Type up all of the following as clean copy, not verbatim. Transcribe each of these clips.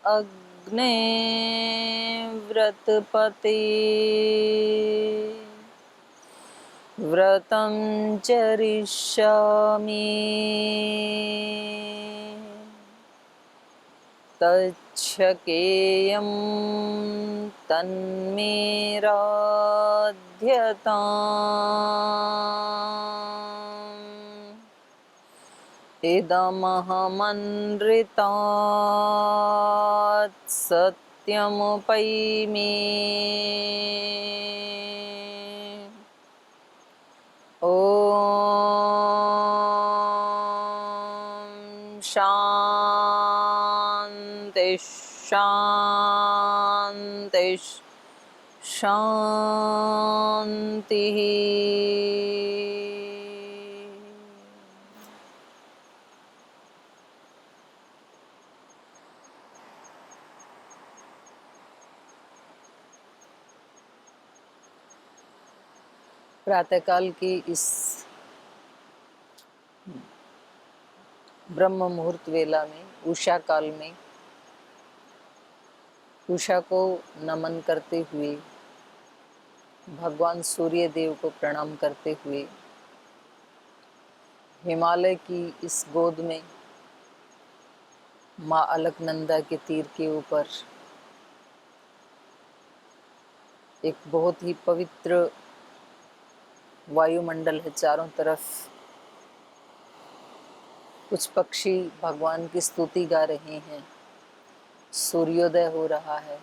अग्ने व्रतपते व्रतं चरिष्यामि तच्छकेयं तन्मे राध्यताम् इदमहमनृतात् सत्यमुपैमि ॐ शान्ति शान्ति शान्तिः। प्रातःकाल की इस ब्रह्म मुहूर्त वेला में, उषा काल में, उषा को नमन करते हुए, भगवान सूर्य देव को प्रणाम करते हुए, हिमालय की इस गोद में माँ अलकनंदा के तीर के ऊपर एक बहुत ही पवित्र वायुमंडल है। चारों तरफ कुछ पक्षी भगवान की स्तुति गा रहे हैं, सूर्योदय हो रहा है।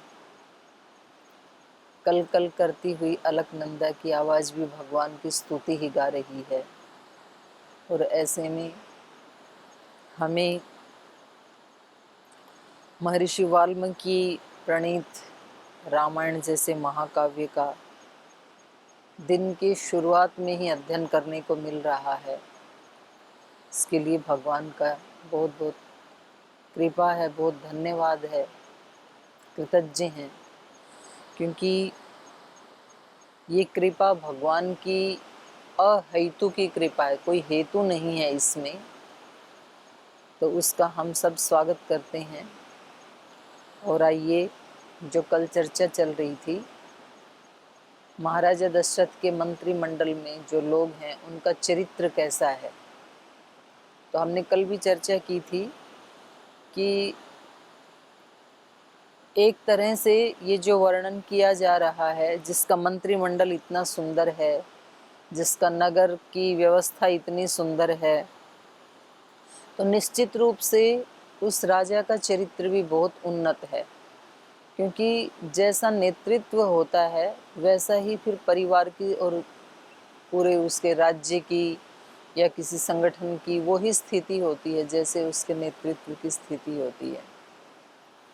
कल कल करती हुई अलकनंदा की आवाज़ भी भगवान की स्तुति ही गा रही है। और ऐसे में हमें महर्षि वाल्मीकि प्रणीत रामायण जैसे महाकाव्य का दिन की शुरुआत में ही अध्ययन करने को मिल रहा है। इसके लिए भगवान का बहुत बहुत कृपा है, बहुत धन्यवाद है, कृतज्ञ हैं, क्योंकि ये कृपा भगवान की अहेतु की कृपा है, कोई हेतु नहीं है इसमें। तो उसका हम सब स्वागत करते हैं। और आइए, जो कल चर्चा चल रही थी, महाराजा दशरथ के मंत्रिमंडल में जो लोग हैं उनका चरित्र कैसा है, तो हमने कल भी चर्चा की थी कि एक तरह से ये जो वर्णन किया जा रहा है, जिसका मंत्रिमंडल इतना सुंदर है, जिसका नगर की व्यवस्था इतनी सुंदर है, तो निश्चित रूप से उस राजा का चरित्र भी बहुत उन्नत है। क्योंकि जैसा नेतृत्व होता है वैसा ही फिर परिवार की और पूरे उसके राज्य की या किसी संगठन की वो ही स्थिति होती है जैसे उसके नेतृत्व की स्थिति होती है।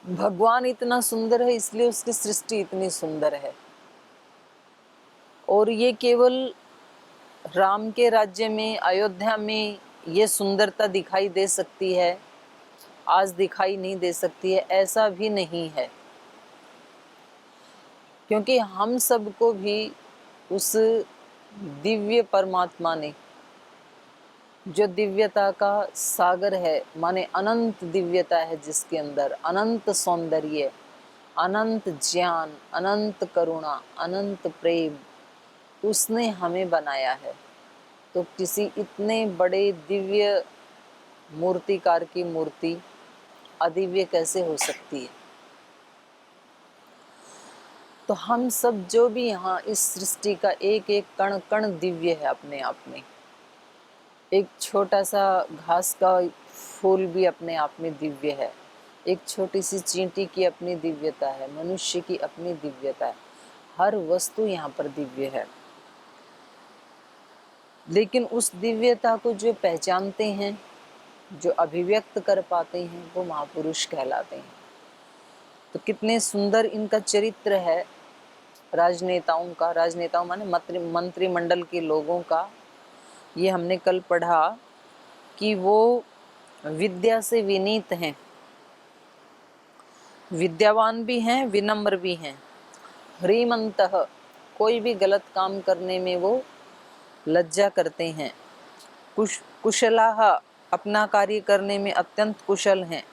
भगवान इतना सुंदर है इसलिए उसकी सृष्टि इतनी सुंदर है। और ये केवल राम के राज्य में, अयोध्या में ये सुंदरता दिखाई दे सकती है, आज दिखाई नहीं दे सकती है, ऐसा भी नहीं है। क्योंकि हम सबको भी उस दिव्य परमात्मा ने, जो दिव्यता का सागर है, माने अनंत दिव्यता है, जिसके अंदर अनंत सौंदर्य, अनंत ज्ञान, अनंत करुणा, अनंत प्रेम, उसने हमें बनाया है। तो किसी इतने बड़े दिव्य मूर्तिकार की मूर्ति अदिव्य कैसे हो सकती है। तो हम सब जो भी यहाँ इस सृष्टि का एक एक कण कण दिव्य है अपने आप में। एक छोटा सा घास का फूल भी अपने आप में दिव्य है, एक छोटी सी चींटी की अपनी दिव्यता है, मनुष्य की अपनी दिव्यता है, हर वस्तु यहाँ पर दिव्य है। लेकिन उस दिव्यता को जो पहचानते हैं, जो अभिव्यक्त कर पाते हैं, वो महापुरुष कहलाते हैं। तो कितने सुंदर इनका चरित्र है राजनेताओं का, राजनेताओं माने मंत्रिमंडल के लोगों का। ये हमने कल पढ़ा कि वो विद्या से विनीत हैं, विद्यावान भी हैं, विनम्र भी हैं। ह्रीमंतः, कोई भी गलत काम करने में वो लज्जा करते हैं। कुशलाः, अपना कार्य करने में अत्यंत कुशल हैं।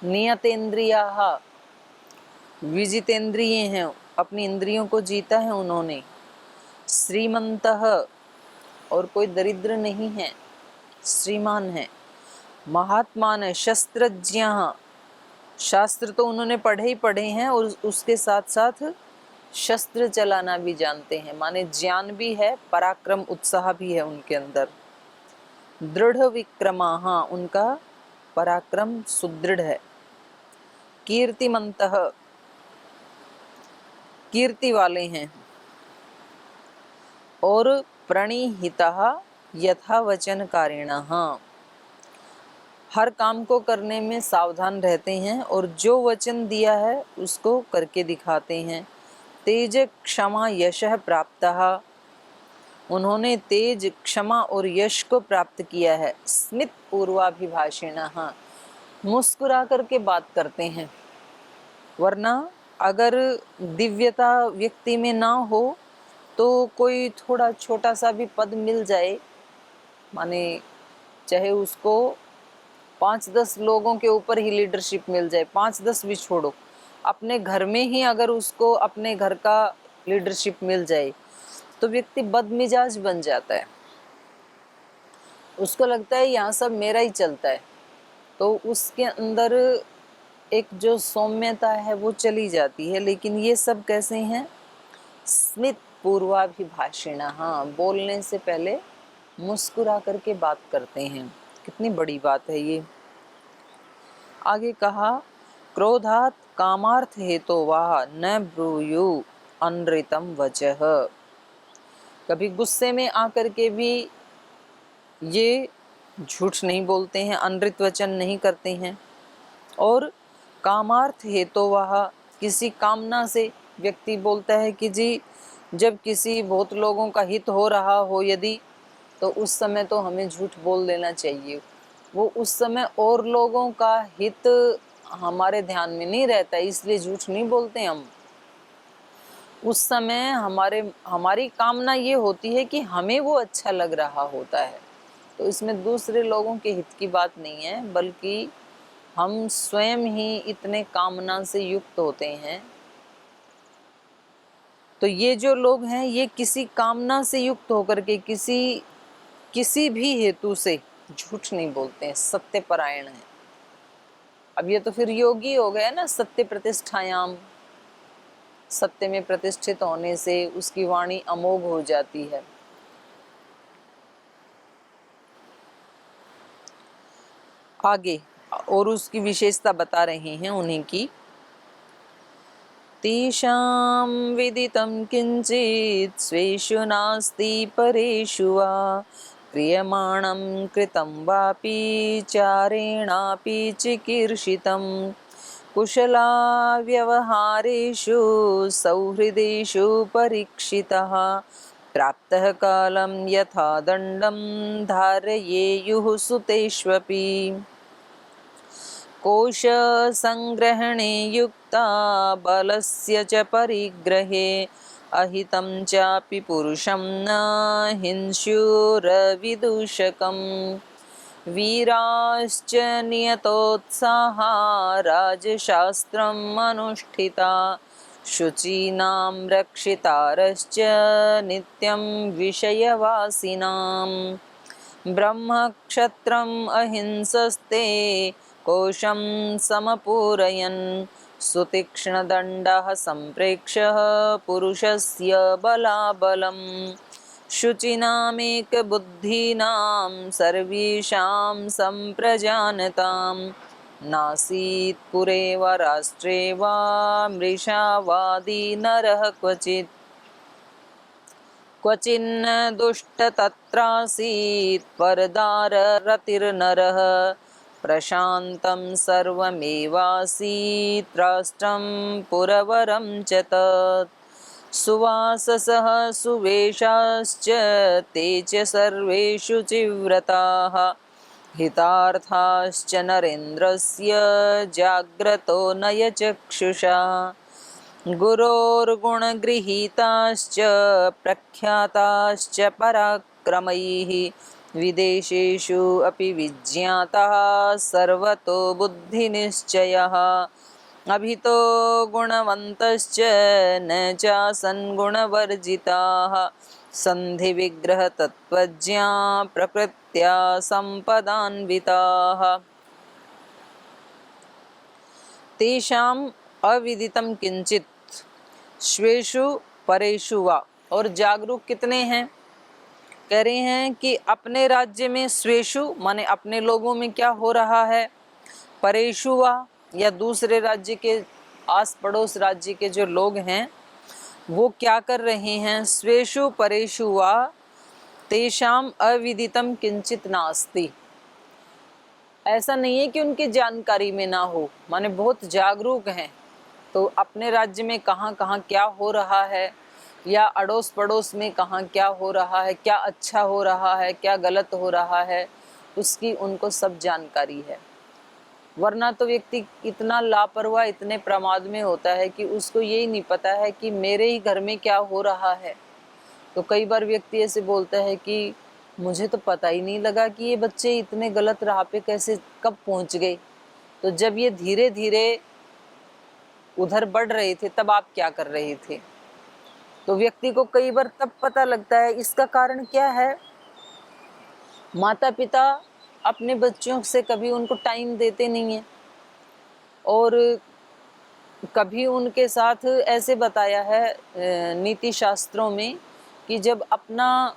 नियतेन्द्रियाः, विजितेंद्रिय हैं, अपनी इंद्रियों को जीता है उन्होंने। श्रीमंतः, और कोई दरिद्र नहीं है, श्रीमान है। महात्मान है, शस्त्रज्ञ, शास्त्र तो उन्होंने पढ़े ही पढ़े हैं और उसके साथ साथ शस्त्र चलाना भी जानते हैं, माने ज्ञान भी है, पराक्रम उत्साह भी है उनके अंदर। दृढ़ विक्रमाः, उनका पराक्रम सुदृढ़ है। कीर्तिमंतः, कीर्ति वाले हैं। और प्रणिहितः यथावचनकारिणः, हर काम को करने में सावधान रहते हैं और जो वचन दिया है उसको करके दिखाते हैं। तेज क्षमा यशः प्राप्तः, उन्होंने तेज, क्षमा और यश को प्राप्त किया है। स्मित पूर्वाभिभाषिणः, मुस्कुरा करके बात करते हैं, वरना अगर दिव्यता व्यक्ति में ना हो तो कोई थोड़ा छोटा सा भी पद मिल जाए, माने चाहे उसको 5-10 लोगों के ऊपर ही लीडरशिप मिल जाए, 5-10 भी छोड़ो, अपने घर में ही अगर उसको अपने घर का लीडरशिप मिल जाए तो व्यक्ति बदमिजाज बन जाता है। उसको लगता है यहाँ सब मेरा ही चलता है, तो उसके अंदर एक जो सौम्यता है वो चली जाती है। लेकिन ये सब कैसे हैं? स्मित पूर्वाभिभाषिण, हाँ, बोलने से पहले मुस्कुरा करके बात करते हैं। कितनी बड़ी बात है ये। आगे कहा, क्रोधात कामार्थ हेतोवाह न ब्रूयु अनृतम वचः, कभी गुस्से में आकर के भी ये झूठ नहीं बोलते हैं, अनृत वचन नहीं करते हैं। और कामार्थ हेतोवाह, किसी कामना से व्यक्ति बोलता है कि जी जब किसी बहुत लोगों का हित हो रहा हो यदि, तो उस समय तो हमें झूठ बोल देना चाहिए। वो उस समय और लोगों का हित हमारे ध्यान में नहीं रहता, इसलिए झूठ नहीं बोलते हम। उस समय हमारी कामना ये होती है कि हमें वो अच्छा लग रहा होता है, तो इसमें दूसरे लोगों के हित की बात नहीं है, बल्कि हम स्वयं ही इतने कामना से युक्त होते हैं। तो ये जो लोग हैं ये किसी कामना से युक्त होकर के किसी भी हेतु से झूठ नहीं बोलते हैं, सत्यपरायण हैं। अब ये तो फिर योगी हो गया ना, सत्य प्रतिष्ठायाम, सत्य में प्रतिष्ठित होने से उसकी वाणी अमोघ हो जाती है। आगे और उसकी विशेषता बता रहे हैं उन्हीं की। तेषां विदितं किंचित् स्वेषु नास्ति परेषु वा, क्रियमाणं कृतं वापि चारेणापि चिकीर्षितं, कुशला व्यवहारेषु सौहृदेषु परीक्षितः, प्राप्तः कालं यथा दण्डं धारयेयुः सुतेष्वपि। कोश संग्रहणे युक्ता बलस्य च परिग्रहे, अहितं चापि पुरुषं न हिंस्युरविदूषकम्, वीराश्च नियतोत्साहा राजशास्त्रम् अनुष्ठिता, शुचीनां रक्षितारश्च नित्यं विषयवासिनाम्, ब्रह्मक्षत्रम् अहिंसस्ते कोशं समपूरयन्, सुतीक्ष्णदण्डः सम्प्रेक्ष्य पुरुषस्य बलाबलम्, शुचिनामेकबुद्धीनां सर्वेषां सम्प्रजानतां, नासीत् पुरे वा राष्ट्रे वा मृषावादी नरः क्वचित्, क्वचिन्न दुष्टतत्रासीत् परदाररतिर्नरः, प्रशान्तं सर्वमेवासीत् राष्ट्रं पुरवरं च तत्, सुवाससः सुवेशाश्च ते च सर्वे शुचिव्रताः, हितार्थाश्च नरेन्द्रस्य जाग्रतो नयचक्षुषा, गुरोर्गुणगृहीताश्च प्रख्याताश्च पराक्रमैः, विदेशेषु अपि विज्ञातः सर्वतो बुद्धिनिश्चयः अभितो गुणवन्तश्च न चासन् गुणवर्जिताः सन्धिविग्रहतत्त्वज्ञा प्रकृत्या सम्पदान्विताः तेषाम् अविदितं किंचित स्वेषु परेषु वा। और जागरूक कितने हैं? कह रहे हैं कि अपने राज्य में स्वेषु माने अपने लोगों में क्या हो रहा है, परेषु वा या दूसरे राज्य के आस पड़ोस राज्य के जो लोग हैं वो क्या कर रहे हैं। स्वेषु परेषु वा तेषाम अविदितम किंचित नास्ति। ऐसा नहीं है कि उनकी जानकारी में ना हो, माने बहुत जागरूक हैं तो अपने राज्य में कहाँ कहाँ क्या हो रहा है या अड़ोस पड़ोस में कहाँ क्या हो रहा है, क्या अच्छा हो रहा है, क्या गलत हो रहा है, उसकी उनको सब जानकारी है। वरना तो व्यक्ति इतना लापरवाह, इतने प्रमाद में होता है कि उसको यही नहीं पता है कि मेरे ही घर में क्या हो रहा है। तो कई बार व्यक्ति ऐसे बोलता है कि मुझे तो पता ही नहीं लगा कि ये बच्चे इतने गलत राह पे कैसे कब पहुंच गए। तो जब ये धीरे धीरे उधर बढ़ रहे थे तब आप क्या कर रहे थे। तो व्यक्ति को कई बार तब पता लगता है। इसका कारण क्या है? माता पिता अपने बच्चों से कभी उनको टाइम देते नहीं है और कभी उनके साथ ऐसे बताया है नीति शास्त्रों में कि जब अपना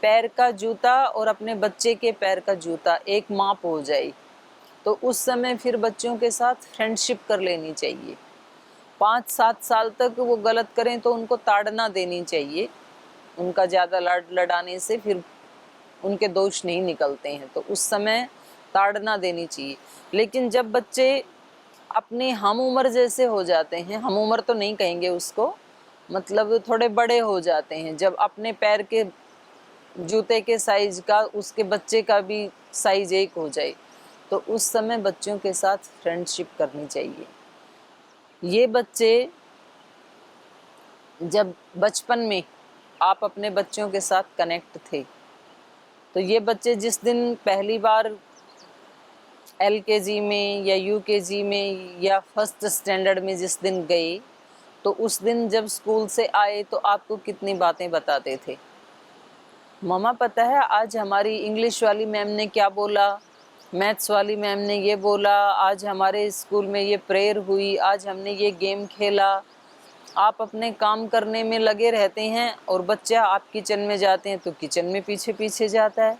पैर का जूता और अपने बच्चे के पैर का जूता एक माप हो जाए तो उस समय फिर बच्चों के साथ फ्रेंडशिप कर लेनी चाहिए। 5-7 साल तक वो गलत करें तो उनको ताड़ना देनी चाहिए। उनका ज़्यादा लाड लड़ाने से फिर उनके दोष नहीं निकलते हैं, तो उस समय ताड़ना देनी चाहिए। लेकिन जब बच्चे अपने हम उम्र जैसे हो जाते हैं, हम उम्र तो नहीं कहेंगे उसको, मतलब थोड़े बड़े हो जाते हैं, जब अपने पैर के जूते के साइज का उसके बच्चे का भी साइज एक हो जाए तो उस समय बच्चों के साथ फ्रेंडशिप करनी चाहिए। ये बच्चे जब बचपन में आप अपने बच्चों के साथ कनेक्ट थे तो ये बच्चे जिस दिन पहली बार LKG में या UKG में या फर्स्ट स्टैंडर्ड में जिस दिन गए तो उस दिन जब स्कूल से आए तो आपको कितनी बातें बताते थे। मम्मा पता है आज हमारी इंग्लिश वाली मैम ने क्या बोला, मैथ्स वाली मैम ने ये बोला, आज हमारे स्कूल में ये प्रेयर हुई, आज हमने ये गेम खेला। आप अपने काम करने में लगे रहते हैं और बच्चा आप किचन में जाते हैं तो किचन में पीछे पीछे जाता है,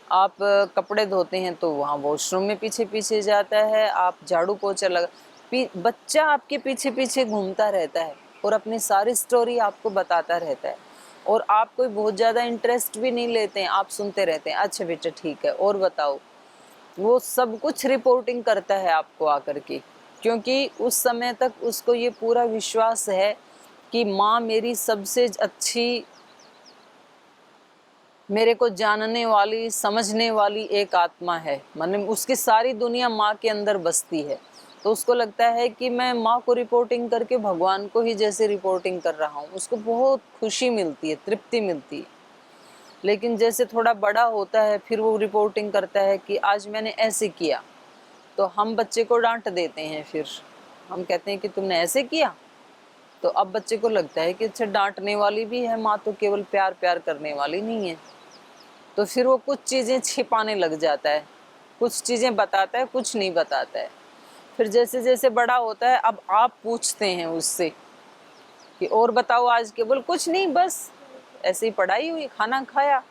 आप कपड़े धोते हैं तो वहाँ वॉशरूम में पीछे पीछे जाता है, आप झाड़ू पोछा लगा बच्चा आपके पीछे पीछे घूमता रहता है और अपनी सारी स्टोरी आपको बताता रहता है और आप कोई बहुत ज़्यादा इंटरेस्ट भी नहीं लेते हैं, आप सुनते रहते हैं, अच्छा बेटा ठीक है और बताओ। वो सब कुछ रिपोर्टिंग करता है आपको आकर के, क्योंकि उस समय तक उसको ये पूरा विश्वास है कि माँ मेरी सबसे अच्छी, मेरे को जानने वाली, समझने वाली एक आत्मा है, मतलब उसकी सारी दुनिया माँ के अंदर बसती है। तो उसको लगता है कि मैं माँ को रिपोर्टिंग करके भगवान को ही जैसे रिपोर्टिंग कर रहा हूँ, उसको बहुत खुशी मिलती है, तृप्ति मिलती है। लेकिन जैसे थोड़ा बड़ा होता है फिर वो रिपोर्टिंग करता है कि आज मैंने ऐसे किया, तो हम बच्चे को डांट देते हैं, फिर हम कहते हैं कि तुमने ऐसे किया। तो अब बच्चे को लगता है कि अच्छा डांटने वाली भी है माँ, तो केवल प्यार प्यार करने वाली नहीं है। तो फिर वो कुछ चीज़ें छिपाने लग जाता है, कुछ चीज़ें बताता है, कुछ नहीं बताता है। फिर जैसे जैसे बड़ा होता है अब आप पूछते हैं उससे कि और बताओ आज के, बोल कुछ नहीं बस ऐसे ही पढ़ाई हुई, खाना खाया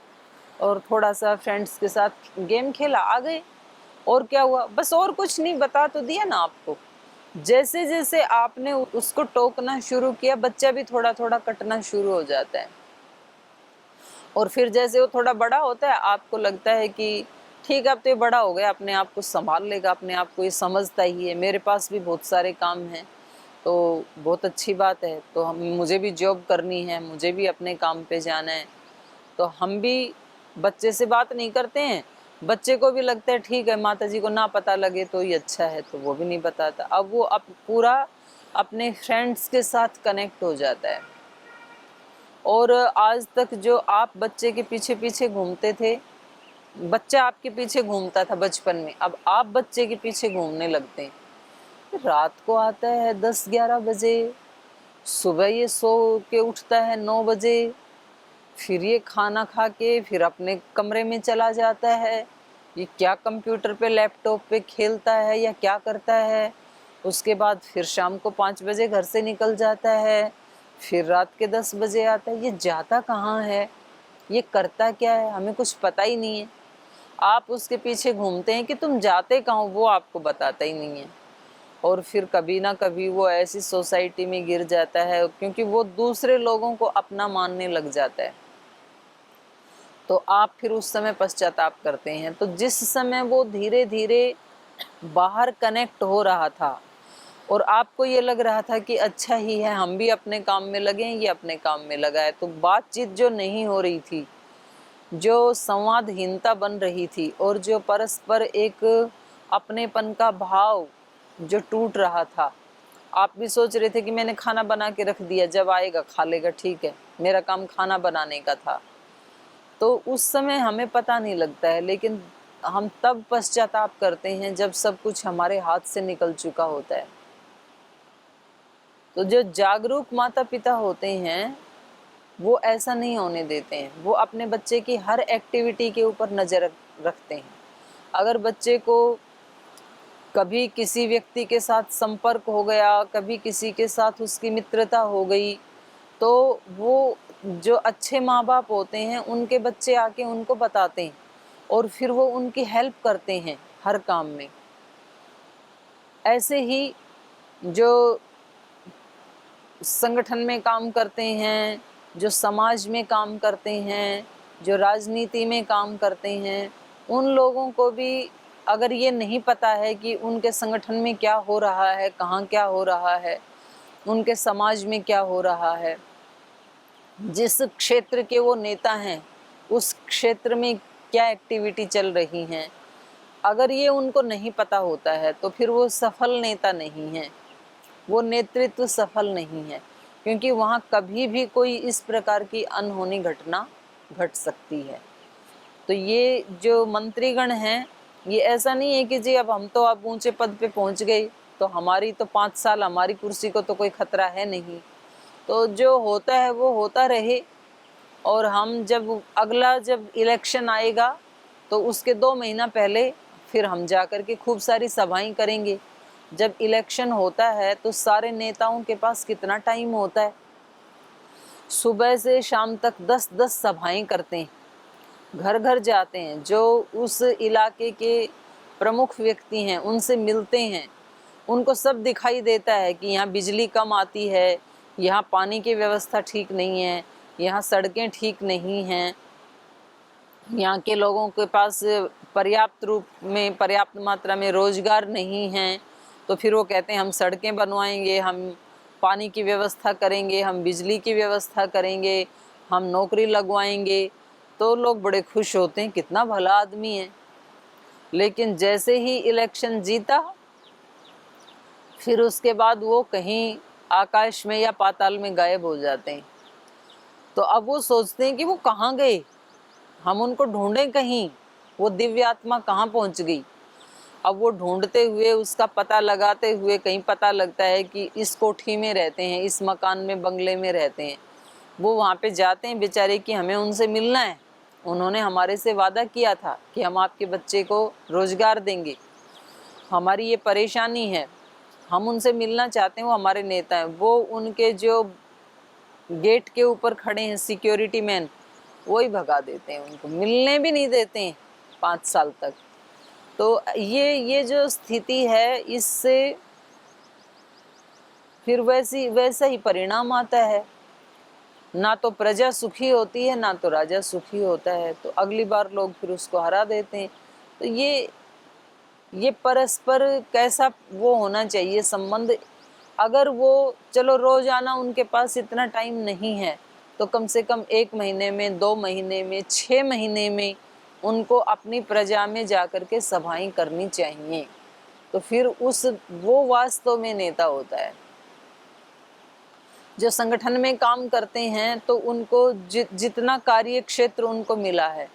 और थोड़ा सा फ्रेंड्स के साथ गेम खेला, आ गए। और क्या हुआ? बस और कुछ नहीं, बता तो दिया ना आपको। जैसे जैसे आपने उसको टोकना शुरू किया बच्चा भी थोड़ा थोड़ा कटना शुरू हो जाता है और फिर जैसे वो थोड़ा बड़ा होता है आपको लगता है कि ठीक है अब तो ये बड़ा हो गया, अपने आप को संभाल लेगा, अपने आप को ये समझता ही है, मेरे पास भी बहुत सारे काम हैं तो बहुत अच्छी बात है, तो मुझे भी जॉब करनी है, मुझे भी अपने काम पे जाना है। तो हम भी बच्चे से बात नहीं करते हैं, बच्चे को भी लगता है ठीक है माता जी को ना पता लगे तो ही अच्छा है, तो वो भी नहीं बताता। अब वो पूरा अपने फ्रेंड्स के साथ कनेक्ट हो जाता है। और आज तक जो आप बच्चे के पीछे पीछे घूमते थे बच्चा आपके पीछे घूमता था बचपन में, अब आप बच्चे के पीछे घूमने लगते हैं। रात को आता है 10-11 बजे, सुबह ये सो के उठता है 9 बजे, फिर ये खाना खा के फिर अपने कमरे में चला जाता है। ये क्या कंप्यूटर पे लैपटॉप पे खेलता है या क्या करता है। उसके बाद फिर शाम को 5 बजे घर से निकल जाता है, फिर रात के 10 बजे आता है। ये जाता कहाँ है, ये करता क्या है, हमें कुछ पता ही नहीं है। आप उसके पीछे घूमते हैं कि तुम जाते कहाँ हो, वो आपको बताता ही नहीं है। और फिर कभी ना कभी वो ऐसी सोसाइटी में गिर जाता है, क्योंकि वो दूसरे लोगों को अपना मानने लग जाता है। तो आप फिर उस समय पश्चाताप करते हैं। तो जिस समय वो धीरे धीरे बाहर कनेक्ट हो रहा था और आपको ये लग रहा था कि अच्छा ही है, हम भी अपने काम में लगे हैं, ये अपने काम में लगा है, तो बातचीत जो नहीं हो रही थी, जो संवादहीनता बन रही थी और जो परस्पर एक अपनेपन का भाव जो टूट रहा था। आप भी सोच रहे थे कि मैंने खाना बना के रख दिया, जब आएगा खा लेगा, ठीक है, मेरा काम खाना बनाने का था। तो उस समय हमें पता नहीं लगता है, लेकिन हम तब पश्चाताप करते हैं जब सब कुछ हमारे हाथ से निकल चुका होता है। तो जो जागरूक माता पिता होते हैं वो ऐसा नहीं होने देते हैं। वो अपने बच्चे की हर एक्टिविटी के ऊपर नज़र रखते हैं। अगर बच्चे को कभी किसी व्यक्ति के साथ संपर्क हो गया, कभी किसी के साथ उसकी मित्रता हो गई, तो वो जो अच्छे माँ बाप होते हैं उनके बच्चे आके उनको बताते हैं और फिर वो उनकी हेल्प करते हैं हर काम में। ऐसे ही जो संगठन में काम करते हैं, जो समाज में काम करते हैं, जो राजनीति में काम करते हैं, उन लोगों को भी अगर ये नहीं पता है कि उनके संगठन में क्या हो रहा है, कहाँ क्या हो रहा है, उनके समाज में क्या हो रहा है, जिस क्षेत्र के वो नेता हैं उस क्षेत्र में क्या एक्टिविटी चल रही हैं, अगर ये उनको नहीं पता होता है तो फिर वो सफल नेता नहीं है, वो नेतृत्व सफल नहीं है। क्योंकि वहाँ कभी भी कोई इस प्रकार की अनहोनी घटना घट सकती है। तो ये जो मंत्रीगण हैं, ये ऐसा नहीं है कि जी अब ऊंचे पद पे पहुंच गए तो हमारी तो 5 साल हमारी कुर्सी को तो कोई खतरा है नहीं। तो जो होता है वो होता रहे, और हम जब इलेक्शन आएगा तो उसके 2 महीना पहले फिर हम जा कर के खूब सारी सभाएं करेंगे। जब इलेक्शन होता है तो सारे नेताओं के पास कितना टाइम होता है, सुबह से शाम तक 10-10 सभाएं करते हैं, घर घर जाते हैं, जो उस इलाके के प्रमुख व्यक्ति हैं उनसे मिलते हैं। उनको सब दिखाई देता है कि यहाँ बिजली कम आती है, यहाँ पानी की व्यवस्था ठीक नहीं है, यहाँ सड़कें ठीक नहीं हैं, यहाँ के लोगों के पास पर्याप्त मात्रा में रोजगार नहीं है। तो फिर वो कहते हैं हम सड़कें बनवाएंगे, हम पानी की व्यवस्था करेंगे, हम बिजली की व्यवस्था करेंगे, हम नौकरी लगवाएंगे। तो लोग बड़े खुश होते हैं, कितना भला आदमी है। लेकिन जैसे ही इलेक्शन जीता, फिर उसके बाद वो कहीं आकाश में या पाताल में गायब हो जाते हैं। तो अब वो सोचते हैं कि वो कहाँ गए, हम उनको ढूंढें कहीं, वो दिव्य आत्मा कहाँ पहुँच गई। अब वो ढूंढते हुए, उसका पता लगाते हुए कहीं पता लगता है कि इस कोठी में रहते हैं, इस मकान में, बंगले में रहते हैं। वो वहाँ पे जाते हैं बेचारे कि हमें उनसे मिलना है, उन्होंने हमारे से वादा किया था कि हम आपके बच्चे को रोजगार देंगे, हमारी ये परेशानी है, हम उनसे मिलना चाहते हैं, वो हमारे नेता हैं। वो उनके जो गेट के ऊपर खड़े हैं सिक्योरिटी मैन, वही भगा देते हैं, उनको मिलने भी नहीं देते हैं 5 साल तक। तो ये जो स्थिति है, इससे फिर वैसा ही परिणाम आता है। ना तो प्रजा सुखी होती है, ना तो राजा सुखी होता है। तो अगली बार लोग फिर उसको हरा देते हैं। तो ये परस्पर कैसा वो होना चाहिए संबंध। अगर वो चलो रोजाना उनके पास इतना टाइम नहीं है, तो कम से कम 1 महीने में, 2 महीने में, 6 महीने में उनको अपनी प्रजा में जाकर के सभाएं करनी चाहिए। तो फिर वो वास्तव में नेता होता है। जो संगठन में काम करते हैं तो उनको जितना कार्य क्षेत्र उनको मिला है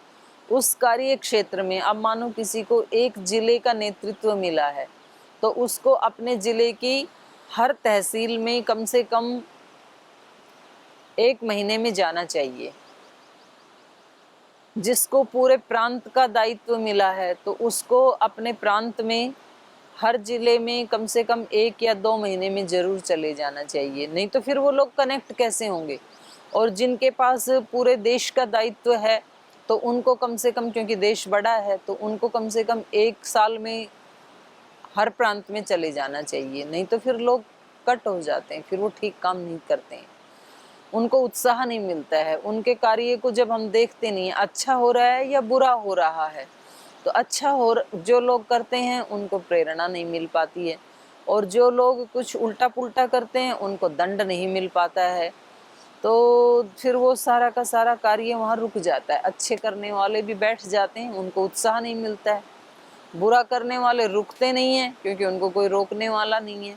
उस कार्य क्षेत्र में अब मानो किसी को एक जिले का नेतृत्व मिला है, तो उसको अपने जिले की हर तहसील में कम से कम 1 महीने में जाना चाहिए। जिसको पूरे प्रांत का दायित्व मिला है, तो उसको अपने प्रांत में हर जिले में कम से कम 1 या 2 महीने में जरूर चले जाना चाहिए, नहीं तो फिर वो लोग कनेक्ट कैसे होंगे। और जिनके पास पूरे देश का दायित्व है, तो उनको कम से कम, क्योंकि देश बड़ा है, तो उनको कम से कम 1 साल में हर प्रांत में चले जाना चाहिए, नहीं तो फिर लोग कट हो जाते हैं, फिर वो ठीक काम नहीं करते हैं, उनको उत्साह नहीं मिलता है। उनके कार्य को जब हम देखते नहीं, अच्छा हो रहा है या बुरा हो रहा है, तो अच्छा हो जो लोग करते हैं उनको प्रेरणा नहीं मिल पाती है, और जो लोग कुछ उल्टा पुल्टा करते हैं उनको दंड नहीं मिल पाता है, तो फिर वो सारा का सारा कार्य वहाँ रुक जाता है। अच्छे करने वाले भी बैठ जाते हैं, उनको उत्साह नहीं मिलता है। बुरा करने वाले रुकते नहीं हैं, क्योंकि उनको कोई रोकने वाला नहीं है।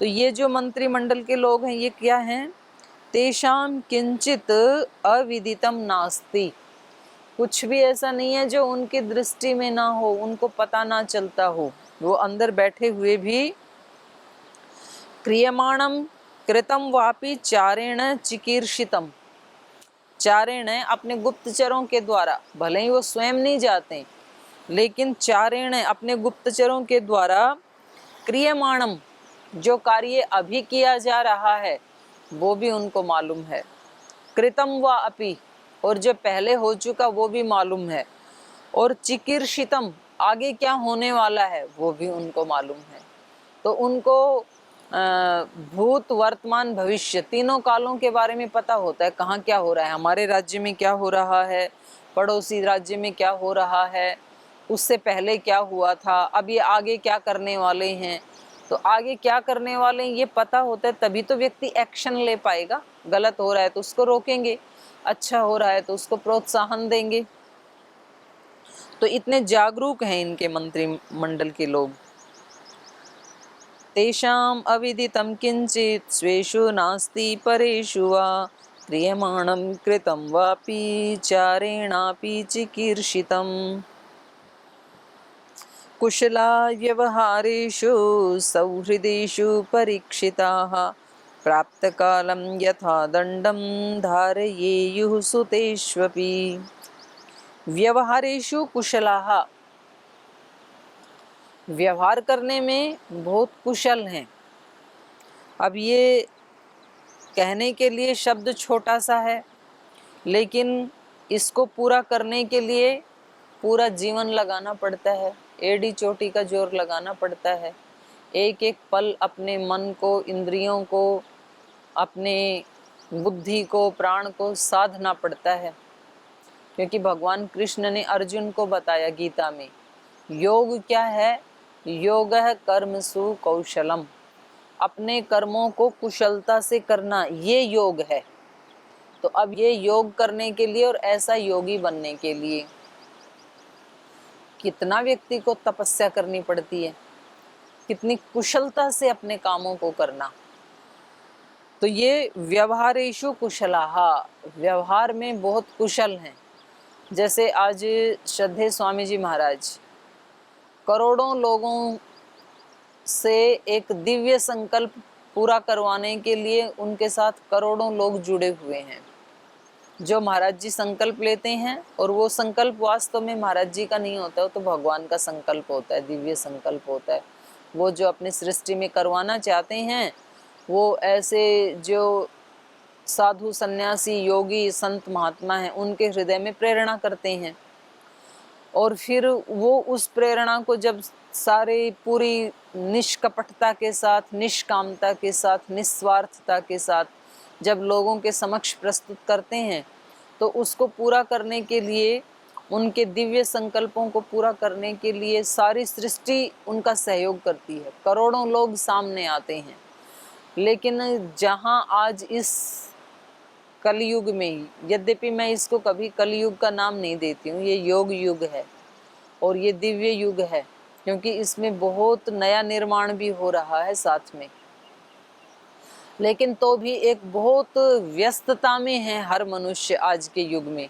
तो ये जो मंत्रिमंडल के लोग हैं, ये क्या हैं? तेषाम किंचित अविदितम नास्ति। कुछ भी ऐसा नहीं है जो उनकी दृष्टि में ना हो, उनको पता ना चलता हो। वो अंदर बैठे हुए भी क्रियमाणम कृतम वापि चारेण चिकीर्षितम, चारेण अपने गुप्तचरों के द्वारा, भले ही वो स्वयं नहीं जाते, लेकिन चारेण अपने गुप्तचरों के द्वारा क्रियमाणम, जो कार्य अभी किया जा रहा है वो भी उनको मालूम है। कृतम व अपि, और जो पहले हो चुका वो भी मालूम है। और चिकीर्षितम, आगे क्या होने वाला है वो भी उनको मालूम है। तो उनको भूत वर्तमान भविष्य तीनों कालों के बारे में पता होता है, कहाँ क्या हो रहा है, हमारे राज्य में क्या हो रहा है, पड़ोसी राज्य में क्या हो रहा है, उससे पहले क्या हुआ था, अब ये आगे क्या करने वाले हैं। तो आगे क्या करने वाले हैं ये पता होता है, तभी तो व्यक्ति एक्शन ले पाएगा। गलत हो रहा है तो उसको रोकेंगे, अच्छा हो रहा है तो उसको प्रोत्साहन देंगे। तो इतने जागरूक हैं इनके मंत्रिमंडल के लोग। तेषाम अविदितं किंचित स्वेषु नास्ति परेषु वा क्रियमाणं कृतं वापि चारेणापि चिकीर्षितम्। कुशला व्यवहारेषु सौहृदेषु परीक्षिताः प्राप्तकालं यथा दण्डं धारयेयुः सुतेष्वपि। व्यवहारेषु कुशलाः, व्यवहार करने में बहुत कुशल हैं। अब ये कहने के लिए शब्द छोटा सा है, लेकिन इसको पूरा करने के लिए पूरा जीवन लगाना पड़ता है, एड़ी चोटी का जोर लगाना पड़ता है। एक एक पल अपने मन को, इंद्रियों को, अपने बुद्धि को, प्राण को साधना पड़ता है। क्योंकि भगवान कृष्ण ने अर्जुन को बताया गीता में, योग क्या है? योगः कर्मसु कौशलम, अपने कर्मों को कुशलता से करना, ये योग है। तो अब ये योग करने के लिए और ऐसा योगी बनने के लिए कितना व्यक्ति को तपस्या करनी पड़ती है, कितनी कुशलता से अपने कामों को करना। तो ये व्यवहारेषु कुशलाः, व्यवहार में बहुत कुशल हैं। जैसे आज श्रद्धेय स्वामी जी महाराज करोड़ों लोगों से एक दिव्य संकल्प पूरा करवाने के लिए उनके साथ करोड़ों लोग जुड़े हुए हैं। जो महाराज जी संकल्प लेते हैं, और वो संकल्प वास्तव में महाराज जी का नहीं होता है, तो भगवान का संकल्प होता है, दिव्य संकल्प होता है। वो जो अपनी सृष्टि में करवाना चाहते हैं, वो ऐसे जो साधु सन्यासी योगी संत महात्मा हैं उनके हृदय में प्रेरणा करते हैं। और फिर वो उस प्रेरणा को जब सारे पूरी निष्कपटता के साथ, निष्कामता के साथ, निस्वार्थता के साथ जब लोगों के समक्ष प्रस्तुत करते हैं, तो उसको पूरा करने के लिए, उनके दिव्य संकल्पों को पूरा करने के लिए सारी सृष्टि उनका सहयोग करती है। करोड़ों लोग सामने आते हैं। लेकिन जहाँ आज इस कलयुग में, यद्यपि मैं इसको कभी कलयुग का नाम नहीं देती हूँ, ये योग युग है और ये दिव्य युग है, क्योंकि इसमें बहुत नया निर्माण भी हो रहा है साथ में। लेकिन तो भी एक बहुत व्यस्तता में है हर मनुष्य आज के युग में।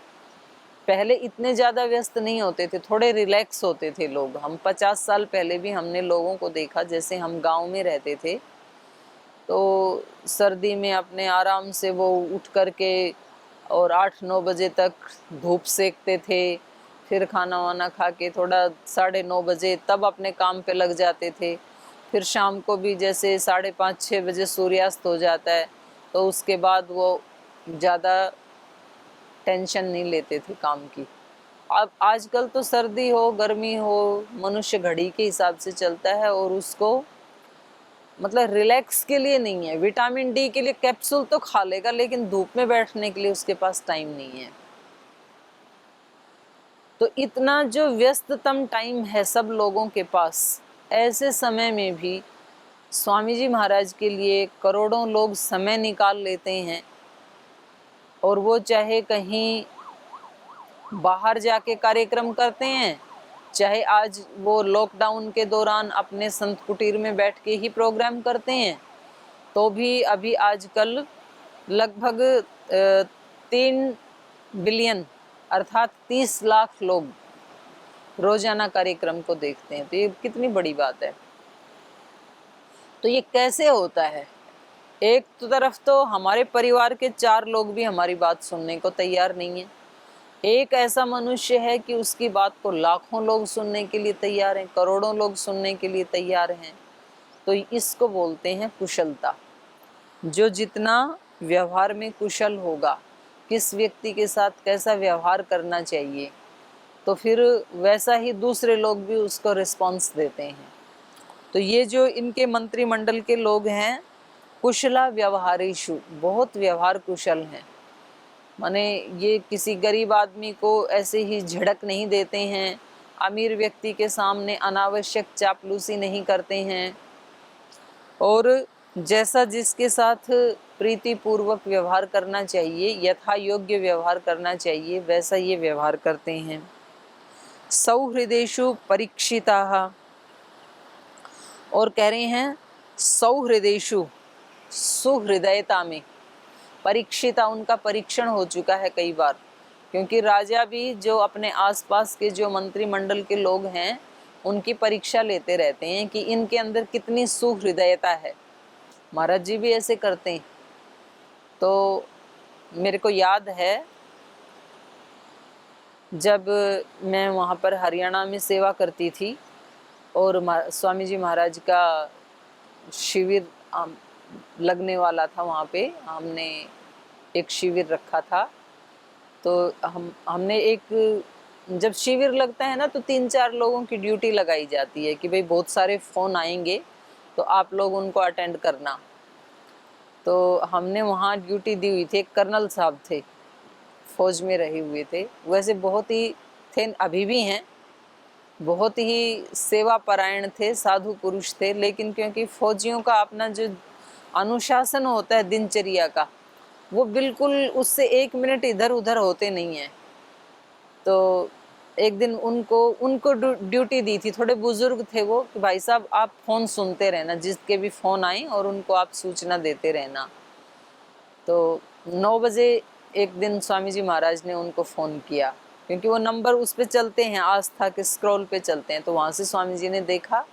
पहले इतने ज़्यादा व्यस्त नहीं होते थे, थोड़े रिलैक्स होते थे लोग। हम 50 साल पहले भी हमने लोगों को देखा, जैसे हम गांव में रहते थे तो सर्दी में अपने आराम से वो उठ कर के और 8-9 बजे तक धूप सेकते थे, फिर खाना वाना खा के थोड़ा 9:30 बजे तब अपने काम पे लग जाते थे। फिर शाम को भी जैसे 5:30-6 बजे सूर्यास्त हो जाता है, तो उसके बाद वो ज़्यादा टेंशन नहीं लेते थे काम की। अब आजकल तो सर्दी हो गर्मी हो, मनुष्य घड़ी के हिसाब से चलता है और उसको मतलब रिलैक्स के लिए नहीं है, विटामिन डी के लिए कैप्सूल तो खा लेगा, लेकिन धूप में बैठने के लिए उसके पास टाइम नहीं है। तो इतना जो व्यस्ततम टाइम है सब लोगों के पास, ऐसे समय में भी स्वामी जी महाराज के लिए करोड़ों लोग समय निकाल लेते हैं। और वो चाहे कहीं बाहर जाके कार्यक्रम करते हैं, चाहे आज वो लॉकडाउन के दौरान अपने संत कुटीर में बैठ के ही प्रोग्राम करते हैं, तो भी अभी आजकल लगभग 3 बिलियन अर्थात 30 लाख लोग रोजाना कार्यक्रम को देखते हैं। तो ये कितनी बड़ी बात है। तो ये कैसे होता है? एक तो तरफ तो हमारे परिवार के 4 लोग भी हमारी बात सुनने को तैयार नहीं है, एक ऐसा मनुष्य है कि उसकी बात को लाखों लोग सुनने के लिए तैयार हैं, करोड़ों लोग सुनने के लिए तैयार हैं। तो इसको बोलते हैं कुशलता। जो जितना व्यवहार में कुशल होगा, किस व्यक्ति के साथ कैसा व्यवहार करना चाहिए, तो फिर वैसा ही दूसरे लोग भी उसको रिस्पॉन्स देते हैं। तो ये जो इनके मंत्रिमंडल के लोग हैं, कुशला व्यवहारेषु, बहुत व्यवहार कुशल हैं। माने ये किसी गरीब आदमी को ऐसे ही झड़क नहीं देते हैं, अमीर व्यक्ति के सामने अनावश्यक चापलूसी नहीं करते हैं, और जैसा जिसके साथ प्रीति पूर्वक व्यवहार करना चाहिए, यथा योग्य व्यवहार करना चाहिए, वैसा ये व्यवहार करते हैं। सौहृदेषु परीक्षिताः, और कह रहे हैं सौहृदेषु, सुहृदयता में, परीक्षिता, उनका परीक्षण हो चुका है कई बार। क्योंकि राजा भी जो अपने आसपास के जो मंत्रिमंडल के लोग हैं उनकी परीक्षा लेते रहते हैं कि इनके अंदर कितनी सुहृदयता है। महाराज जी भी ऐसे करते हैं। तो मेरे को याद है जब मैं वहाँ पर हरियाणा में सेवा करती थी और स्वामी जी महाराज का शिविर लगने वाला था, वहाँ पे हमने एक शिविर रखा था। तो हमने एक, जब शिविर लगता है ना तो 3-4 लोगों की ड्यूटी लगाई जाती है कि भाई बहुत सारे फ़ोन आएंगे तो आप लोग उनको अटेंड करना। तो हमने वहाँ ड्यूटी दी हुई थी, एक कर्नल साहब थे, फौज में रहे हुए थे, वैसे बहुत ही थे, अभी भी हैं, बहुत ही सेवा परायण थे, साधु पुरुष थे। लेकिन क्योंकि फौजियों का अपना जो अनुशासन होता है दिनचर्या का, वो बिल्कुल उससे 1 मिनट इधर उधर होते नहीं हैं। तो एक दिन उनको ड्यूटी दी थी, थोड़े बुजुर्ग थे वो, कि भाई साहब आप फ़ोन सुनते रहना, जिसके भी फ़ोन आए और उनको आप सूचना देते रहना। तो 9 बजे एक दिन स्वामी जी महाराज ने उनको फ़ोन किया, क्योंकि वो नंबर उस पे चलते हैं, आस्था के स्क्रॉल पे चलते हैं। तो वहाँ से स्वामी जी ने देखा,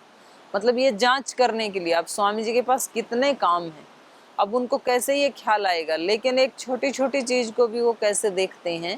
मतलब ये जांच करने के लिए अब स्वामी जी के पास कितने काम हैं, अब उनको कैसे ये ख्याल आएगा, लेकिन एक छोटी छोटी चीज़ को भी वो कैसे देखते हैं